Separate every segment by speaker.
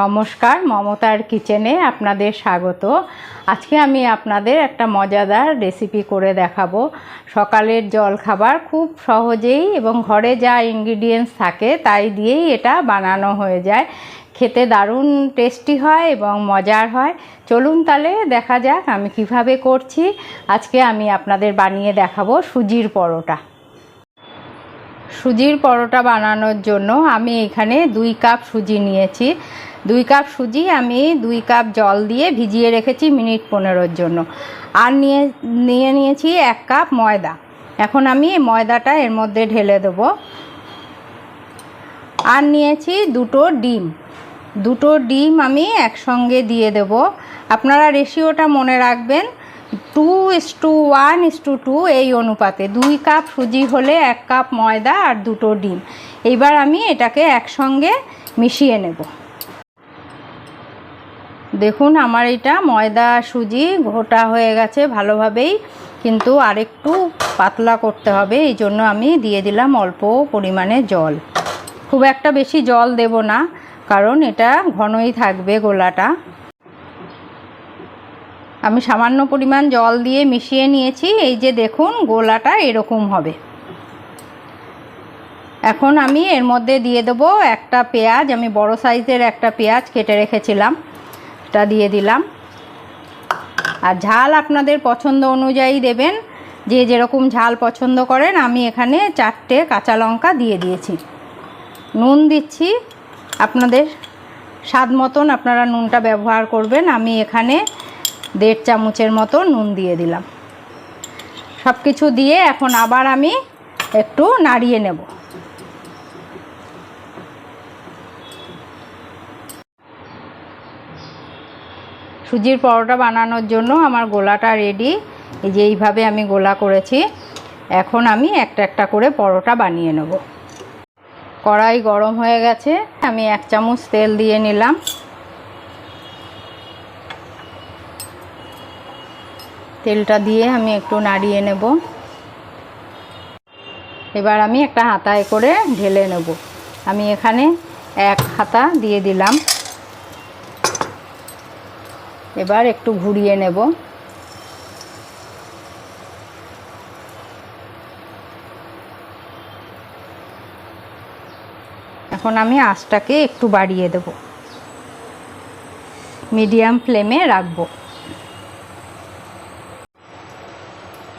Speaker 1: নমস্কার, মমতার কিচেনে আপনাদের স্বাগত। আজকে আমি আপনাদের একটা মজাদার রেসিপি করে দেখাবো। সকালের জলখাবার খুব সহজেই এবং ঘরে যা ইনগ্রিডিয়েন্টস থাকে তাই দিয়েই এটা বানানো হয়ে যায়। খেতে দারুণ টেস্টি হয় এবং মজার হয়। চলুন তাহলে দেখা যাক আমি কিভাবে করছি। আজকে আমি আপনাদের বানিয়ে দেখাবো সুজির পরোটা। সুজির পরোটা বানানোর জন্য আমি এখানে 2 কাপ সুজি নিয়েছি। 2 কাপ সুজি আমি 2 কাপ জল দিয়ে ভিজিয়ে রেখেছি মিনিট 15-এর জন্য। আর নিয়েছি 1 কাপ ময়দা। এখন আমি ময়দাটা এর মধ্যে ঢেলে দেব। আর নিয়েছি 2টো ডিম। 2টো ডিম আমি একসঙ্গে দিয়ে দেব। আপনারা রেশিওটা মনে রাখবেন, 2:1:2 এই অনুপাতে। 2 কাপ সুজি হলে 1 কাপ ময়দা আর 2টো ডিম। এইবার আমি এটাকে একসঙ্গে মিশিয়ে নেব। দেখুন আমার এটা ময়দা সুজি ঘোটা হয়ে গেছে ভালোভাবেই, কিন্তু আরেকটু পাতলা করতে হবে। এই জন্য আমি দিয়ে দিলাম অল্প পরিমাণে জল। খুব একটা বেশি জল দেব না, কারণ এটা ঘনই থাকবে গোলাটা। আমি সামান্য পরিমাণ জল দিয়ে মিশিয়ে নিয়েছি। এই যে দেখুন গোলাটা এরকম হবে। এখন আমি এর মধ্যে দিয়ে দেবো একটা পেঁয়াজ। আমি বড় সাইজের একটা পেঁয়াজ কেটে রেখেছিলাম, এটা দিয়ে দিলাম। আর ঝাল আপনাদের পছন্দ অনুযায়ী দেবেন, যে যেরকম ঝাল পছন্দ করেন। আমি এখানে 4টে কাঁচা লঙ্কা দিয়ে দিয়েছি। নুন দিচ্ছি আপনাদের স্বাদ মতন, আপনারা নুনটা ব্যবহার করবেন। আমি এখানে 1.5 চামচের মতো নুন দিয়ে দিলাম। সব কিছু দিয়ে এখন আবার আমি একটু নাড়িয়ে নেব। সুজির পরোটা বানানোর জন্য আমার গোলাটা রেডি। এই যে এইভাবে আমি গোলা করেছি। এখন আমি একটা একটা করে পরোটা বানিয়ে নেব। কড়াই গরম হয়ে গেছে, আমি 1 চামচ তেল দিয়ে নিলাম। তেলটা দিয়ে আমি একটু নাড়িয়ে নেব। এবার আমি একটা হাতায় করে ঢেলে নেব। আমি এখানে 1 হাতা দিয়ে দিলাম। এবার একটু ঘুরিয়ে নেব। এখন আমি আঁচটাকে একটু বাড়িয়ে দেব, মিডিয়াম ফ্লেমে রাখবো।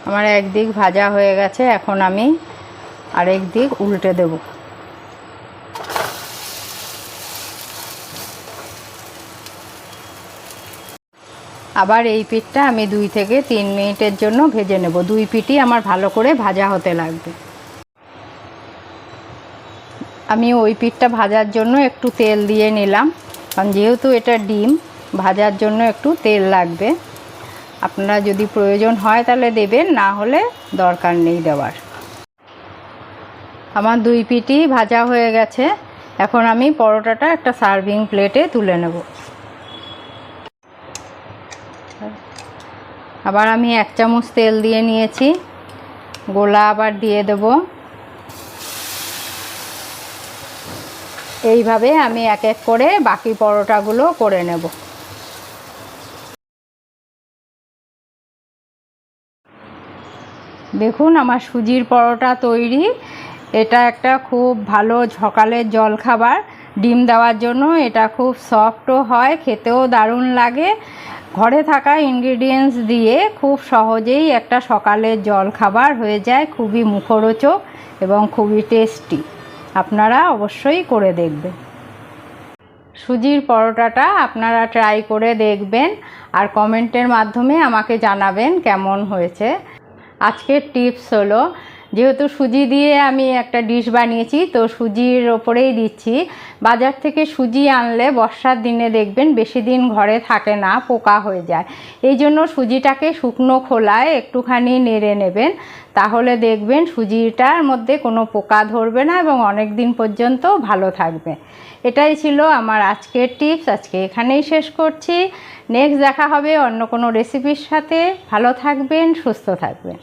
Speaker 1: আমার একদিক ভাজা হয়ে গেছে, এখন আমি আরেক দিক উল্টে দেব। আবার এই পিঠটা আমি 2 থেকে 3 মিনিটের জন্য ভেজে নেব। 2 পিঠই আমার ভালো করে ভাজা হতে লাগবে। আমি ওই পিঠটা ভাজার জন্য একটু তেল দিয়ে নিলাম, কারণ যেহেতু এটা ডিম, ভাজার জন্য একটু তেল লাগবে। আপনারা যদি প্রয়োজন হয় তাহলে দেবেন, না হলে দরকার নেই দেওয়ার। আমার 2 পিঠই ভাজা হয়ে গেছে। এখন আমি পরোটাটা একটা সার্ভিং প্লেটে তুলে নেব। আবার আমি 1 চামচ তেল দিয়ে নিয়েছি। গোলা আবার দিয়ে দেব। এইভাবে আমি এক এক করে বাকি পরোটাগুলো করে নেব। দেখুন আমার সুজির পরোটা তৈরি। এটা একটা খুব ভালো সকালের জলখাবার। ডিম দেওয়ার জন্য এটা খুব সফটও হয়, খেতেও দারুণ লাগে। ঘরে থাকা ইনগ্রিডিয়েন্টস দিয়ে খুব সহজেই একটা সকালের জলখাবার হয়ে যায়। খুবই মুখরোচক এবং খুবই টেস্টি। আপনারা অবশ্যই করে দেখবেন। সুজির পরোটাটা আপনারা ট্রাই করে দেখবেন আর কমেন্টের মাধ্যমে আমাকে জানাবেন কেমন হয়েছে। আজকের টিপস হলো, যেহেতু সুজি দিয়ে আমি একটা ডিশ বানিয়েছি, তো সুজির ওপরেই দিচ্ছি। বাজার থেকে সুজি আনলে বর্ষার দিনে দেখবেন বেশি দিন ঘরে থাকে না, পোকা হয়ে যায়। এই জন্য সুজিটাকে শুকনো খোলায় একটুখানি নেড়ে নেবেন, তাহলে দেখবেন সুজিটার মধ্যে কোনো পোকা ধরবে না এবং অনেক দিন পর্যন্ত ভালো থাকবে। এটাই ছিল আমার আজকের টিপস। আজকে এখানেই শেষ করছি। নেক্সট দেখা হবে অন্য কোনো রেসিপির সাথে। ভালো থাকবেন, সুস্থ থাকবেন।